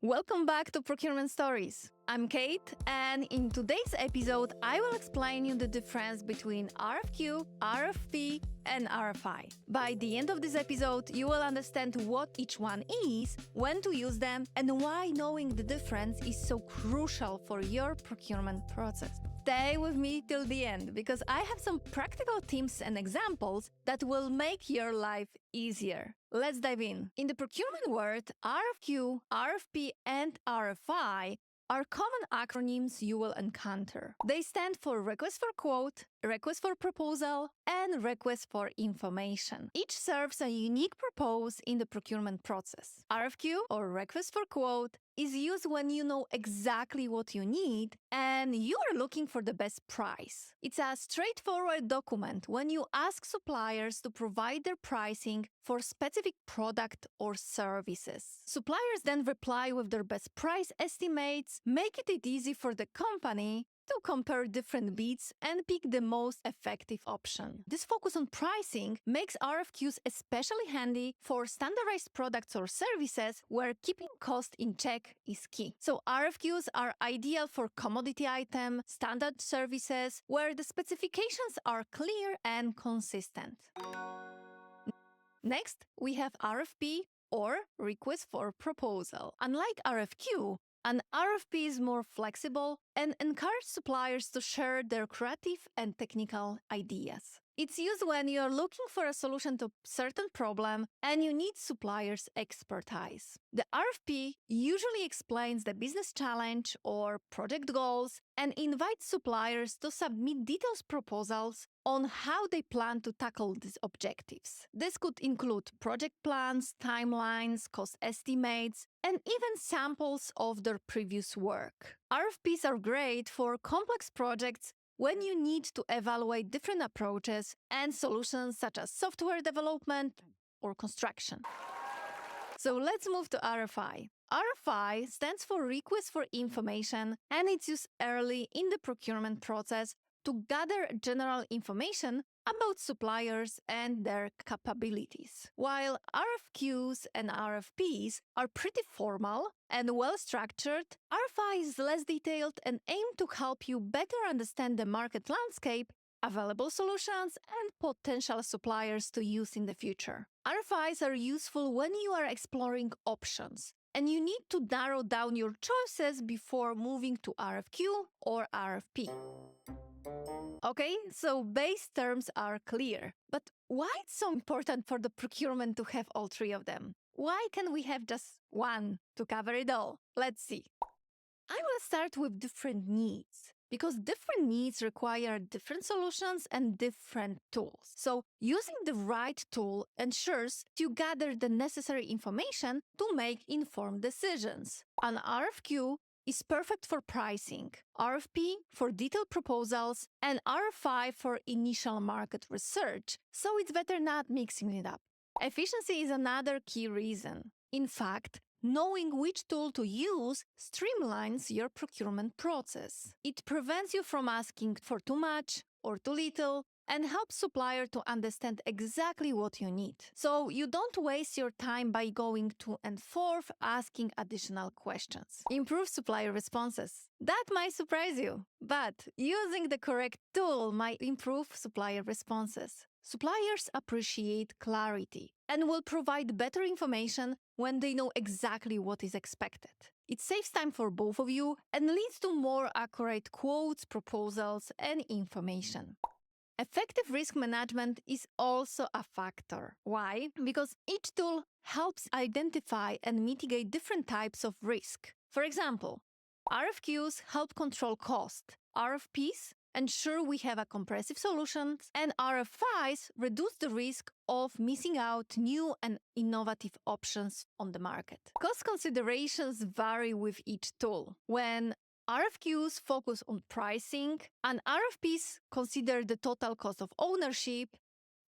Welcome back to Procurement Stories. I'm Kate, and in today's episode, I will explain you the difference between RFQ, RFP, and RFI. By the end of this episode, you will understand what each one is, when to use them, and why knowing the difference is so crucial for your procurement process. Stay with me till the end because I have some practical tips and examples that will make your life easier. Let's dive in. In the procurement world, RFQ, RFP, and RFI are common acronyms you will encounter. They stand for Request for Quote, Request for Proposal, and Request for Information. Each serves a unique purpose in the procurement process. RFQ, or Request for Quote, is used when you know exactly what you need and you are looking for the best price. It's a straightforward document when you ask suppliers to provide their pricing for specific product or services. Suppliers then reply with their best price estimates, making it easy for the company to compare different bids and pick the most effective option. This focus on pricing makes RFQs especially handy for standardized products or services where keeping cost in check is key. So RFQs are ideal for commodity item, standard services, where the specifications are clear and consistent. Next, we have RFP, or Request for Proposal. Unlike RFQ, an RFP is more flexible and encourages suppliers to share their creative and technical ideas. It's used when you're looking for a solution to a certain problem and you need suppliers' expertise. The RFP usually explains the business challenge or project goals and invites suppliers to submit detailed proposals on how they plan to tackle these objectives. This could include project plans, timelines, cost estimates, and even samples of their previous work. RFPs are great for complex projects when you need to evaluate different approaches and solutions such as software development or construction. So let's move to RFI. RFI stands for Request for Information, and it's used early in the procurement process to gather general information about suppliers and their capabilities. While RFQs and RFPs are pretty formal and well-structured, RFI is less detailed and aim to help you better understand the market landscape, available solutions, and potential suppliers to use in the future. RFIs are useful when you are exploring options, and you need to narrow down your choices before moving to RFQ or RFP. Okay, so base terms are clear, but why it's so important for the procurement to have all three of them? Why can't we have just one to cover it all? Let's see. I will start with different needs, because different needs require different solutions and different tools. So using the right tool ensures you gather the necessary information to make informed decisions. An RFQ is perfect for pricing, RFP for detailed proposals, and RFI for initial market research, so it's better not mixing it up. Efficiency is another key reason. In fact, knowing which tool to use streamlines your procurement process. It prevents you from asking for too much or too little, and helps supplier to understand exactly what you need. So you don't waste your time by going to and forth asking additional questions. Improve supplier responses. That might surprise you, but using the correct tool might improve supplier responses. Suppliers appreciate clarity and will provide better information when they know exactly what is expected. It saves time for both of you and leads to more accurate quotes, proposals, and information. Effective risk management is also a factor. Why? Because each tool helps identify and mitigate different types of risk. For example, RFQs help control cost, RFPs ensure we have a comprehensive solution, and RFIs reduce the risk of missing out new and innovative options on the market. Cost considerations vary with each tool. When RFQs focus on pricing, and RFPs consider the total cost of ownership,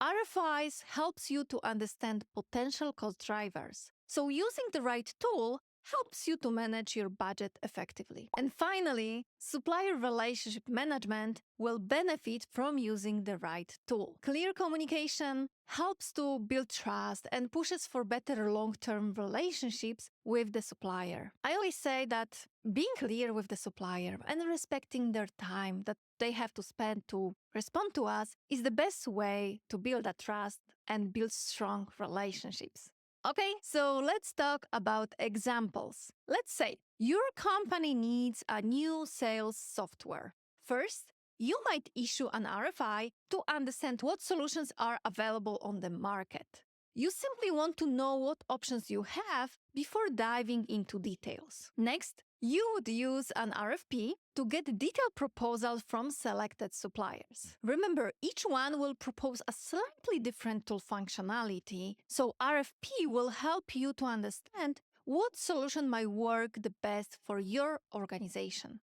RFIs helps you to understand potential cost drivers. So using the right tool helps you to manage your budget effectively. And finally, supplier relationship management will benefit from using the right tool. Clear communication helps to build trust and pushes for better long-term relationships with the supplier. I always say that being clear with the supplier and respecting their time that they have to spend to respond to us is the best way to build that trust and build strong relationships. Okay, so let's talk about examples. Let's say your company needs a new sales software. First, you might issue an RFI to understand what solutions are available on the market. You simply want to know what options you have before diving into details. Next, you would use an RFP to get detailed proposals from selected suppliers. Remember, each one will propose a slightly different tool functionality, so RFP will help you to understand what solution might work the best for your organization.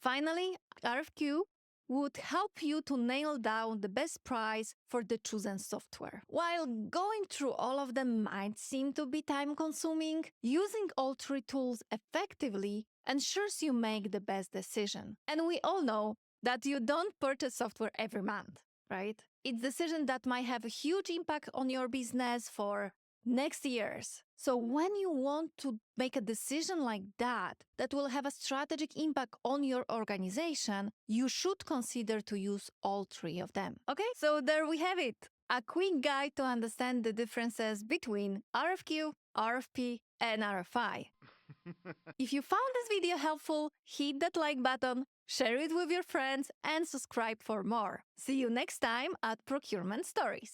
Finally, RFQ would help you to nail down the best price for the chosen software. While going through all of them might seem to be time-consuming, using all three tools effectively ensures you make the best decision. And we all know that you don't purchase software every month, right? It's a decision that might have a huge impact on your business for next years. So when you want to make a decision like that will have a strategic impact on your organization, you should consider to use all three of them. Okay, so there we have it. A quick guide to understand the differences between RFQ, RFP, and RFI. If you found this video helpful, hit that like button, share it with your friends, and subscribe for more. See you next time at Procurement Stories.